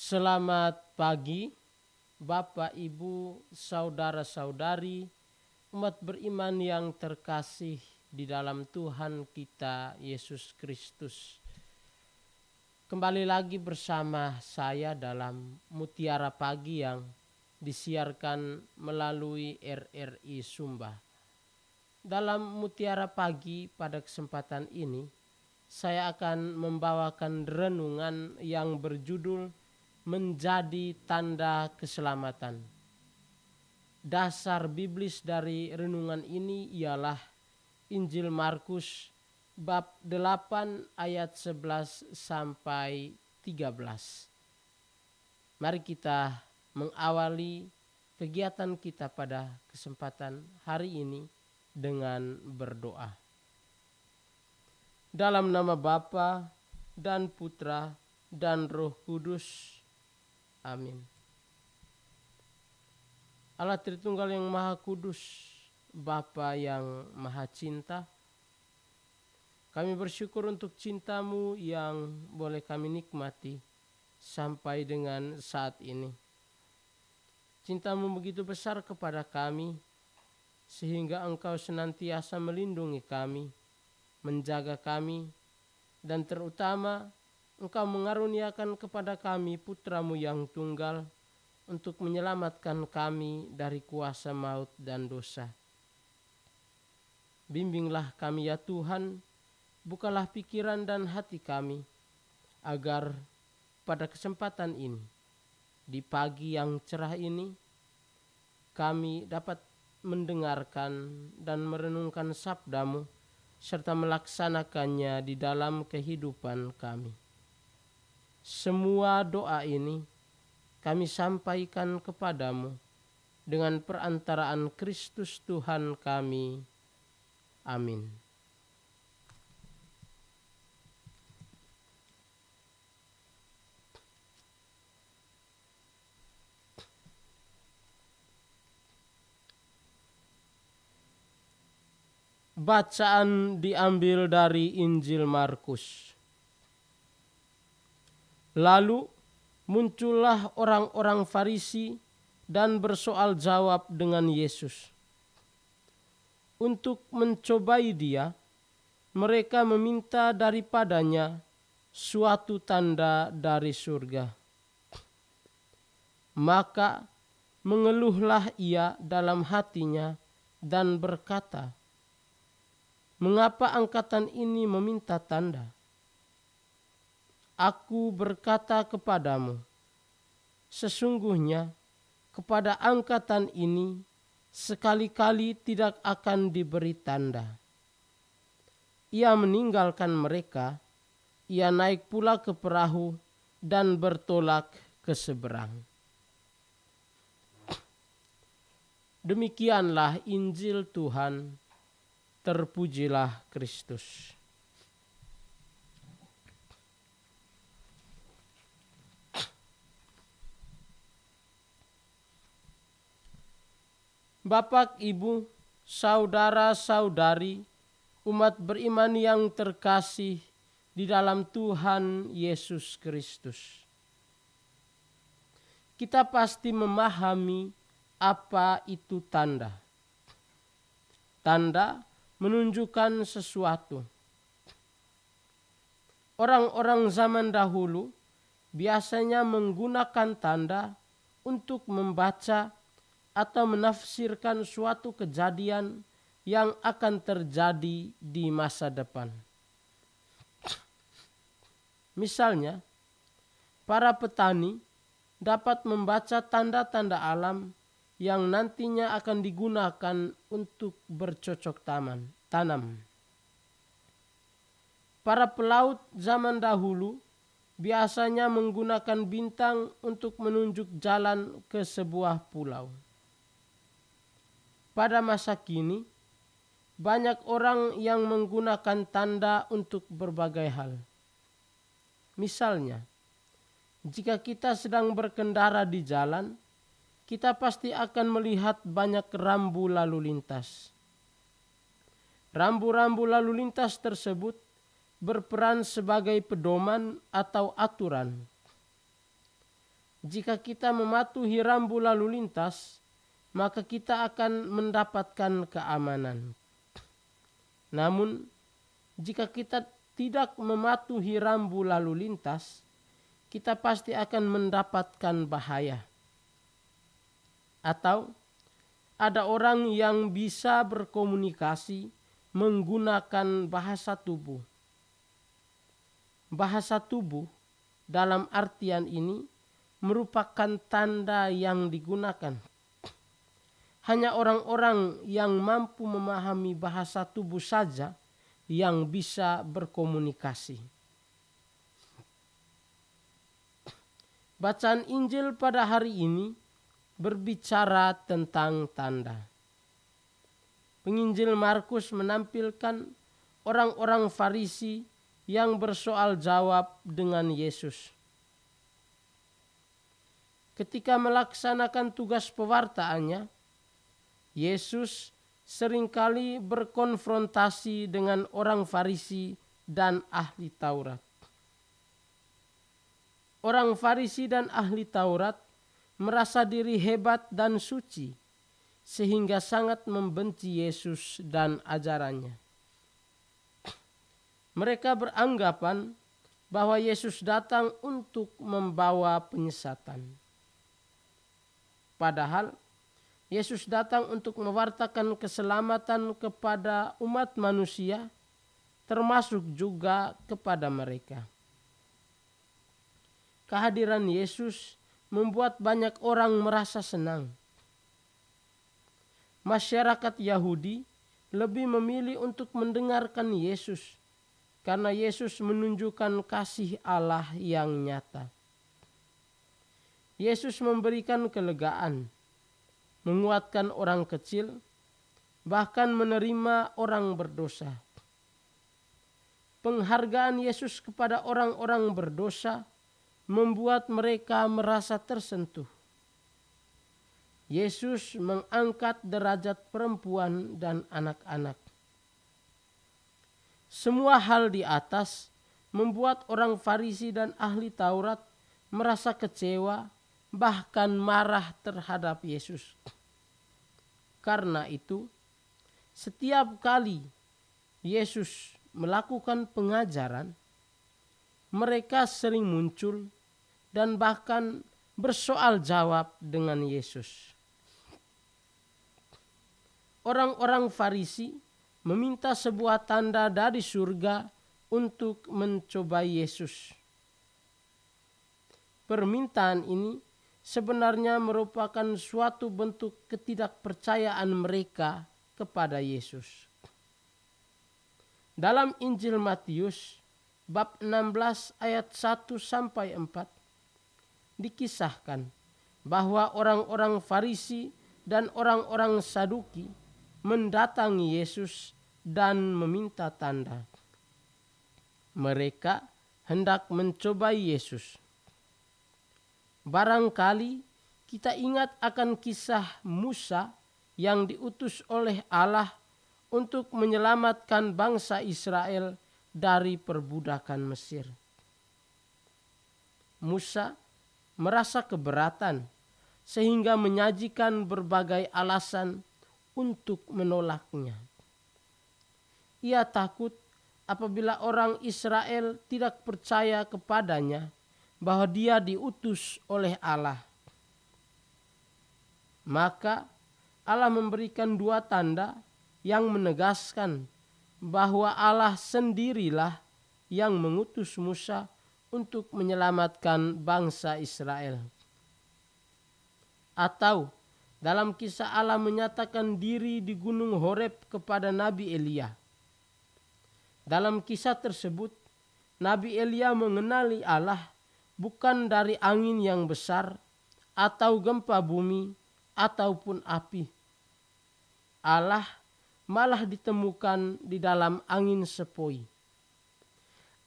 Selamat pagi, Bapak, Ibu, saudara-saudari, umat beriman yang terkasih di dalam Tuhan kita Yesus Kristus. Kembali lagi bersama saya dalam Mutiara Pagi yang disiarkan melalui RRI Sumba. Dalam Mutiara Pagi pada kesempatan ini, saya akan membawakan renungan yang berjudul Menjadi Tanda Keselamatan. Dasar biblis dari renungan ini ialah Injil Markus bab 8 ayat 11 sampai 13. Mari kita mengawali kegiatan kita pada kesempatan hari ini dengan berdoa. Dalam nama Bapa dan Putra dan Roh Kudus. Amin. Allah Tritunggal yang Maha Kudus, Bapa yang Maha Cinta, kami bersyukur untuk cinta-Mu yang boleh kami nikmati sampai dengan saat ini. Cinta-Mu begitu besar kepada kami, sehingga Engkau senantiasa melindungi kami, menjaga kami, dan terutama Engkau mengaruniakan kepada kami Putra-Mu yang tunggal untuk menyelamatkan kami dari kuasa maut dan dosa. Bimbinglah kami ya Tuhan, bukalah pikiran dan hati kami, agar pada kesempatan ini, di pagi yang cerah ini, kami dapat mendengarkan dan merenungkan sabda-Mu, serta melaksanakannya di dalam kehidupan kami. Semua doa ini kami sampaikan kepadamu dengan perantaraan Kristus Tuhan kami. Amin. Bacaan diambil dari Injil Markus. Lalu muncullah orang-orang Farisi dan bersoal jawab dengan Yesus. Untuk mencobai Dia, mereka meminta daripadanya suatu tanda dari surga. Maka mengeluhlah ia dalam hatinya dan berkata, "Mengapa angkatan ini meminta tanda? Aku berkata kepadamu, sesungguhnya kepada angkatan ini sekali-kali tidak akan diberi tanda." Ia meninggalkan mereka, ia naik pula ke perahu dan bertolak ke seberang. Demikianlah Injil Tuhan, terpujilah Kristus. Bapak, Ibu, saudara-saudari, umat beriman yang terkasih di dalam Tuhan Yesus Kristus. Kita pasti memahami apa itu tanda. Tanda menunjukkan sesuatu. Orang-orang zaman dahulu biasanya menggunakan tanda untuk membaca atau menafsirkan suatu kejadian yang akan terjadi di masa depan. Misalnya, para petani dapat membaca tanda-tanda alam yang nantinya akan digunakan untuk bercocok tanam. Para pelaut zaman dahulu biasanya menggunakan bintang untuk menunjuk jalan ke sebuah pulau. Pada masa kini, banyak orang yang menggunakan tanda untuk berbagai hal. Misalnya, jika kita sedang berkendara di jalan, kita pasti akan melihat banyak rambu lalu lintas. Rambu-rambu lalu lintas tersebut berperan sebagai pedoman atau aturan. jika kita mematuhi rambu lalu lintas, maka kita akan mendapatkan keamanan. Namun, jika kita tidak mematuhi rambu lalu lintas, kita pasti akan mendapatkan bahaya. Atau ada orang yang bisa berkomunikasi menggunakan bahasa tubuh. Bahasa tubuh dalam artian ini merupakan tanda yang digunakan. Hanya orang-orang yang mampu memahami bahasa tubuh saja yang bisa berkomunikasi. Bacaan Injil pada hari ini berbicara tentang tanda. Penginjil Markus menampilkan orang-orang Farisi yang bersoal jawab dengan Yesus. Ketika melaksanakan tugas pewartaannya, Yesus seringkali berkonfrontasi dengan orang Farisi dan ahli Taurat. Orang Farisi dan ahli Taurat merasa diri hebat dan suci, sehingga sangat membenci Yesus dan ajarannya. Mereka beranggapan bahwa Yesus datang untuk membawa penyesatan. Padahal Yesus datang untuk mewartakan keselamatan kepada umat manusia, termasuk juga kepada mereka. Kehadiran Yesus membuat banyak orang merasa senang. Masyarakat Yahudi lebih memilih untuk mendengarkan Yesus karena Yesus menunjukkan kasih Allah yang nyata. Yesus memberikan kelegaan, menguatkan orang kecil, bahkan menerima orang berdosa. Penghargaan Yesus kepada orang-orang berdosa membuat mereka merasa tersentuh. Yesus mengangkat derajat perempuan dan anak-anak. Semua hal di atas membuat orang Farisi dan ahli Taurat merasa kecewa, bahkan marah terhadap Yesus. Karena itu, setiap kali Yesus melakukan pengajaran, mereka sering muncul dan bahkan bersoal jawab dengan Yesus. Orang-orang Farisi meminta sebuah tanda dari surga untuk mencobai Yesus. Permintaan ini sebenarnya merupakan suatu bentuk ketidakpercayaan mereka kepada Yesus. Dalam Injil Matius bab 16 ayat 1-4 dikisahkan bahwa orang-orang Farisi dan orang-orang Saduki mendatangi Yesus dan meminta tanda. Mereka hendak mencobai Yesus. Barangkali kita ingat akan kisah Musa yang diutus oleh Allah untuk menyelamatkan bangsa Israel dari perbudakan Mesir. Musa merasa keberatan sehingga menyajikan berbagai alasan untuk menolaknya. Ia takut apabila orang Israel tidak percaya kepadanya bahwa dia diutus oleh Allah. Maka Allah memberikan 2 tanda yang menegaskan bahwa Allah sendirilah yang mengutus Musa untuk menyelamatkan bangsa Israel. Atau dalam kisah Allah menyatakan diri di Gunung Horeb kepada Nabi Elia. Dalam kisah tersebut, Nabi Elia mengenali Allah bukan dari angin yang besar atau gempa bumi ataupun api. Allah malah ditemukan di dalam angin sepoi.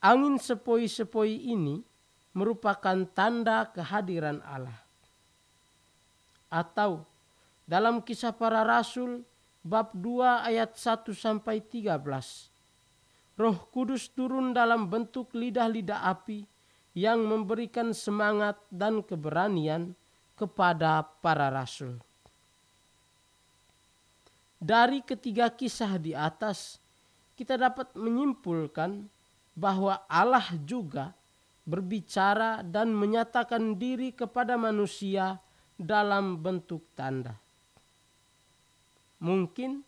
Angin sepoi-sepoi ini merupakan tanda kehadiran Allah. Atau dalam kisah para rasul bab 2 ayat 1-13, Roh Kudus turun dalam bentuk lidah-lidah api yang memberikan semangat dan keberanian kepada para rasul. Dari ketiga kisah di atas, kita dapat menyimpulkan bahwa Allah juga berbicara dan menyatakan diri kepada manusia dalam bentuk tanda. Mungkin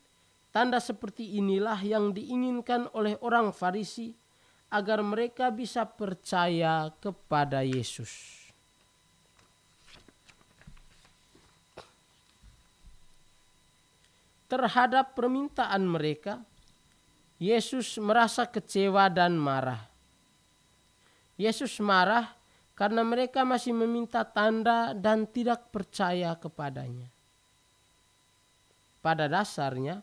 tanda seperti inilah yang diinginkan oleh orang Farisi agar mereka bisa percaya kepada Yesus. Terhadap permintaan mereka, Yesus merasa kecewa dan marah. Yesus marah karena mereka masih meminta tanda dan tidak percaya kepadanya. Pada dasarnya,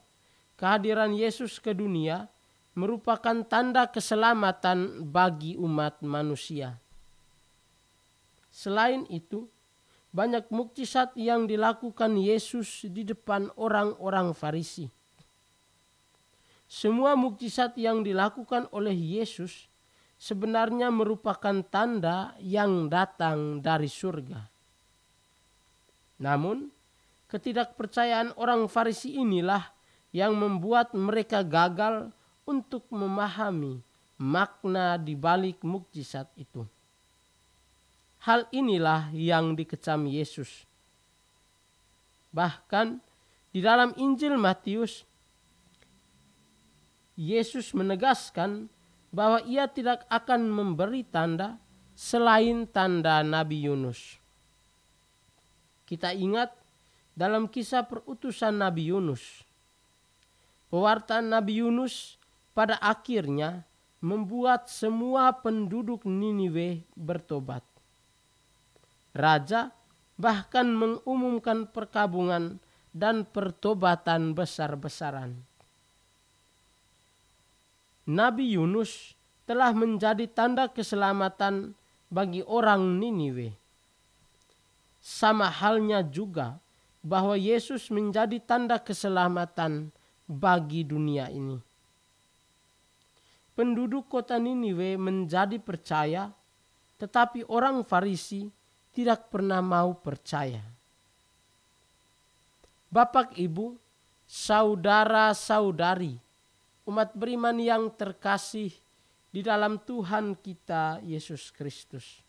kehadiran Yesus ke dunia merupakan tanda keselamatan bagi umat manusia. Selain itu, banyak mukjizat yang dilakukan Yesus di depan orang-orang Farisi. Semua mukjizat yang dilakukan oleh Yesus sebenarnya merupakan tanda yang datang dari surga. Namun, ketidakpercayaan orang Farisi inilah yang membuat mereka gagal untuk memahami makna di balik mukjizat itu. Hal inilah yang dikecam Yesus. Bahkan di dalam Injil Matius, Yesus menegaskan bahwa ia tidak akan memberi tanda selain tanda Nabi Yunus. Kita ingat dalam kisah perutusan Nabi Yunus, pewarta Nabi Yunus pada akhirnya membuat semua penduduk Niniwe bertobat. Raja bahkan mengumumkan perkabungan dan pertobatan besar-besaran. Nabi Yunus telah menjadi tanda keselamatan bagi orang Niniwe. Sama halnya juga bahwa Yesus menjadi tanda keselamatan bagi dunia ini. Penduduk kota Niniwe menjadi percaya, tetapi orang Farisi tidak pernah mau percaya. Bapak, Ibu, saudara-saudari, umat beriman yang terkasih di dalam Tuhan kita Yesus Kristus.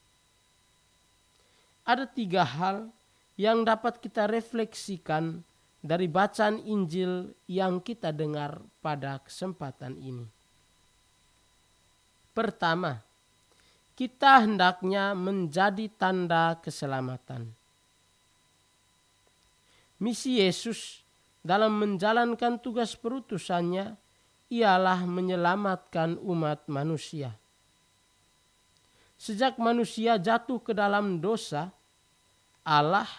Ada 3 hal yang dapat kita refleksikan dari bacaan Injil yang kita dengar pada kesempatan ini. Pertama, kita hendaknya menjadi tanda keselamatan. Misi Yesus dalam menjalankan tugas perutusannya ialah menyelamatkan umat manusia. Sejak manusia jatuh ke dalam dosa, Allah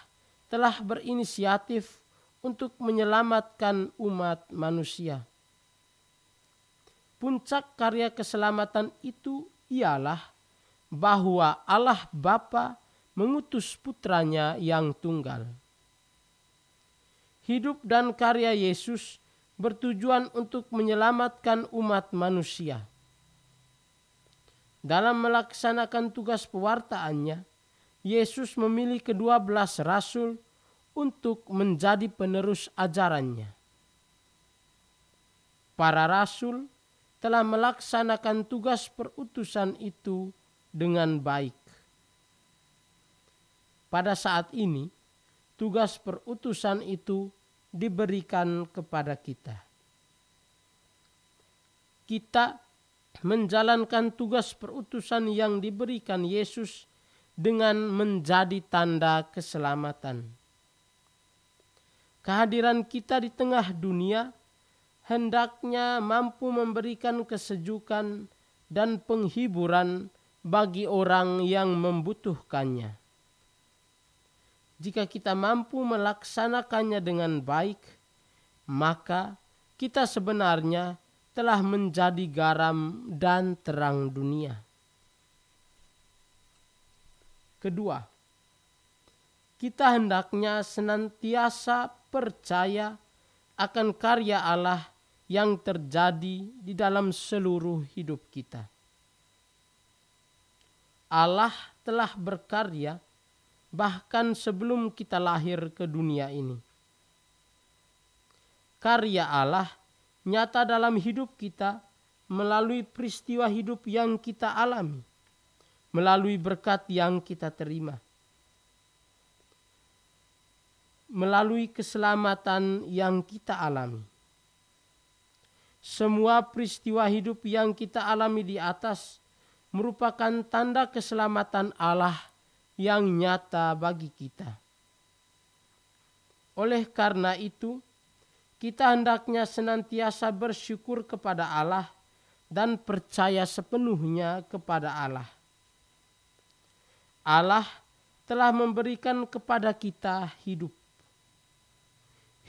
telah berinisiatif untuk menyelamatkan umat manusia. Puncak karya keselamatan itu ialah bahwa Allah Bapa mengutus putranya yang tunggal. Hidup dan karya Yesus bertujuan untuk menyelamatkan umat manusia. Dalam melaksanakan tugas pewartaannya, Yesus memilih ke-12 rasul untuk menjadi penerus ajarannya. Para rasul telah melaksanakan tugas perutusan itu dengan baik. Pada saat ini, tugas perutusan itu diberikan kepada kita. Kita menjalankan tugas perutusan yang diberikan Yesus dengan menjadi tanda keselamatan. Kehadiran kita di tengah dunia hendaknya mampu memberikan kesejukan dan penghiburan bagi orang yang membutuhkannya. Jika kita mampu melaksanakannya dengan baik, maka kita sebenarnya telah menjadi garam dan terang dunia. Kedua, kita hendaknya senantiasa percaya akan karya Allah yang terjadi di dalam seluruh hidup kita. Allah telah berkarya bahkan sebelum kita lahir ke dunia ini. Karya Allah nyata dalam hidup kita melalui peristiwa hidup yang kita alami, melalui berkat yang kita terima, melalui keselamatan yang kita alami. Semua peristiwa hidup yang kita alami di atas merupakan tanda keselamatan Allah yang nyata bagi kita. Oleh karena itu, kita hendaknya senantiasa bersyukur kepada Allah dan percaya sepenuhnya kepada Allah. Allah telah memberikan kepada kita hidup.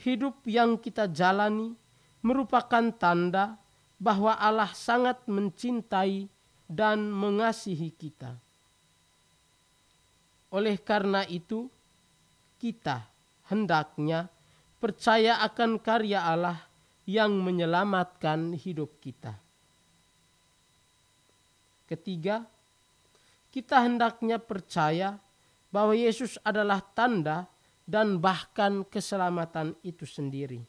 Hidup yang kita jalani merupakan tanda bahwa Allah sangat mencintai dan mengasihi kita. Oleh karena itu, kita hendaknya percaya akan karya Allah yang menyelamatkan hidup kita. Ketiga, kita hendaknya percaya bahwa Yesus adalah tanda dan bahkan keselamatan itu sendiri.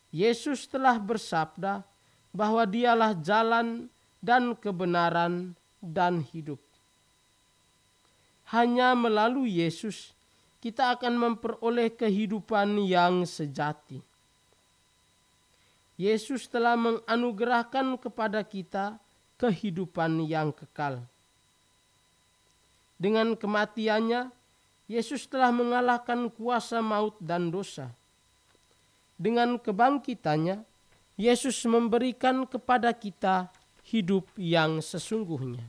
Yesus telah bersabda bahwa Dialah jalan dan kebenaran dan hidup. Hanya melalui Yesus kita akan memperoleh kehidupan yang sejati. Yesus telah menganugerahkan kepada kita kehidupan yang kekal. Dengan kematiannya, Yesus telah mengalahkan kuasa maut dan dosa. Dengan kebangkitannya, Yesus memberikan kepada kita hidup yang sesungguhnya.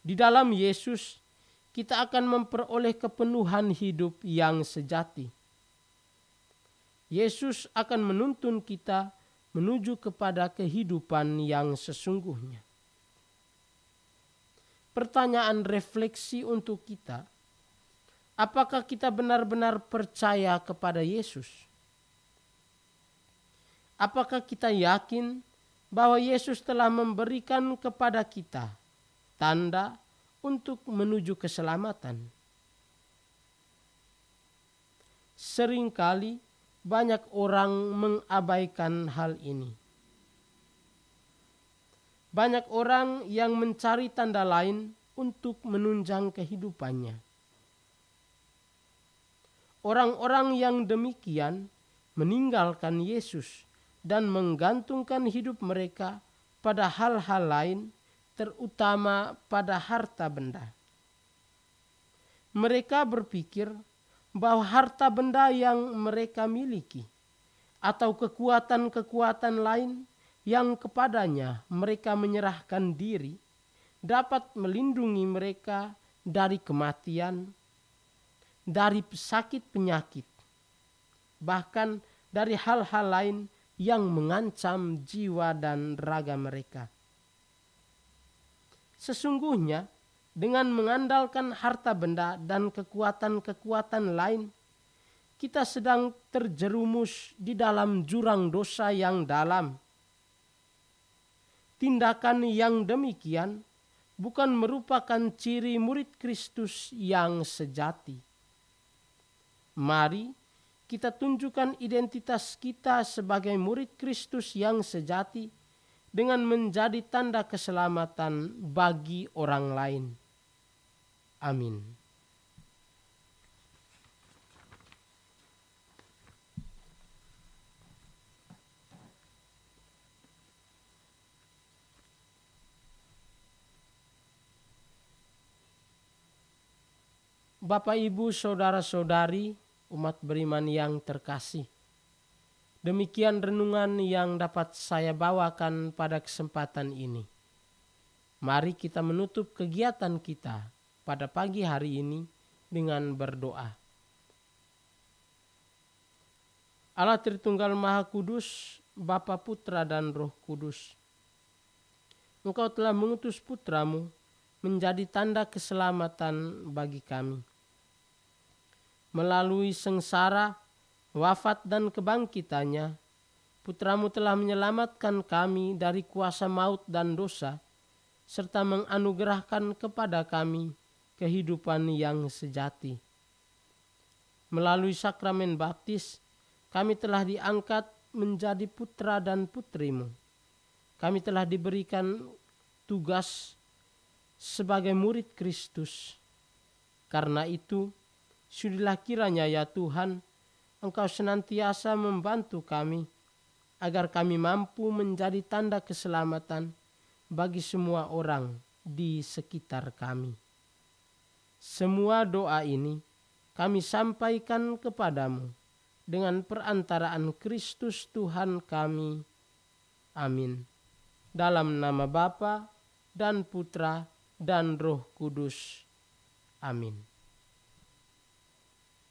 Di dalam Yesus, kita akan memperoleh kepenuhan hidup yang sejati. Yesus akan menuntun kita menuju kepada kehidupan yang sesungguhnya. Pertanyaan refleksi untuk kita, apakah kita benar-benar percaya kepada Yesus? Apakah kita yakin bahwa Yesus telah memberikan kepada kita tanda untuk menuju keselamatan? Seringkali banyak orang mengabaikan hal ini. Banyak orang yang mencari tanda lain untuk menunjang kehidupannya. Orang-orang yang demikian meninggalkan Yesus dan menggantungkan hidup mereka pada hal-hal lain, terutama pada harta benda. Mereka berpikir bahwa harta benda yang mereka miliki atau kekuatan-kekuatan lain yang kepadanya mereka menyerahkan diri dapat melindungi mereka dari kematian, dari sakit penyakit, bahkan dari hal-hal lain yang mengancam jiwa dan raga mereka. Sesungguhnya dengan mengandalkan harta benda dan kekuatan-kekuatan lain, kita sedang terjerumus di dalam jurang dosa yang dalam. Tindakan yang demikian bukan merupakan ciri murid Kristus yang sejati. Mari kita tunjukkan identitas kita sebagai murid Kristus yang sejati dengan menjadi tanda keselamatan bagi orang lain. Amin. Bapak, Ibu, saudara-saudari, umat beriman yang terkasih. Demikian renungan yang dapat saya bawakan pada kesempatan ini. Mari kita menutup kegiatan kita pada pagi hari ini dengan berdoa. Allah Tritunggal Maha Kudus, Bapa, Putra, dan Roh Kudus, Engkau telah mengutus Putramu menjadi tanda keselamatan bagi kami. Melalui sengsara, wafat, dan kebangkitannya, Putramu telah menyelamatkan kami dari kuasa maut dan dosa, serta menganugerahkan kepada kami kehidupan yang sejati. Melalui sakramen baptis, kami telah diangkat menjadi putra dan putri-Mu. Kami telah diberikan tugas sebagai murid Kristus. Karena itu, sudilah kiranya ya Tuhan, Engkau senantiasa membantu kami, agar kami mampu menjadi tanda keselamatan bagi semua orang di sekitar kami. Semua doa ini kami sampaikan kepadamu dengan perantaraan Kristus Tuhan kami. Amin. Dalam nama Bapa dan Putra dan Roh Kudus. Amin.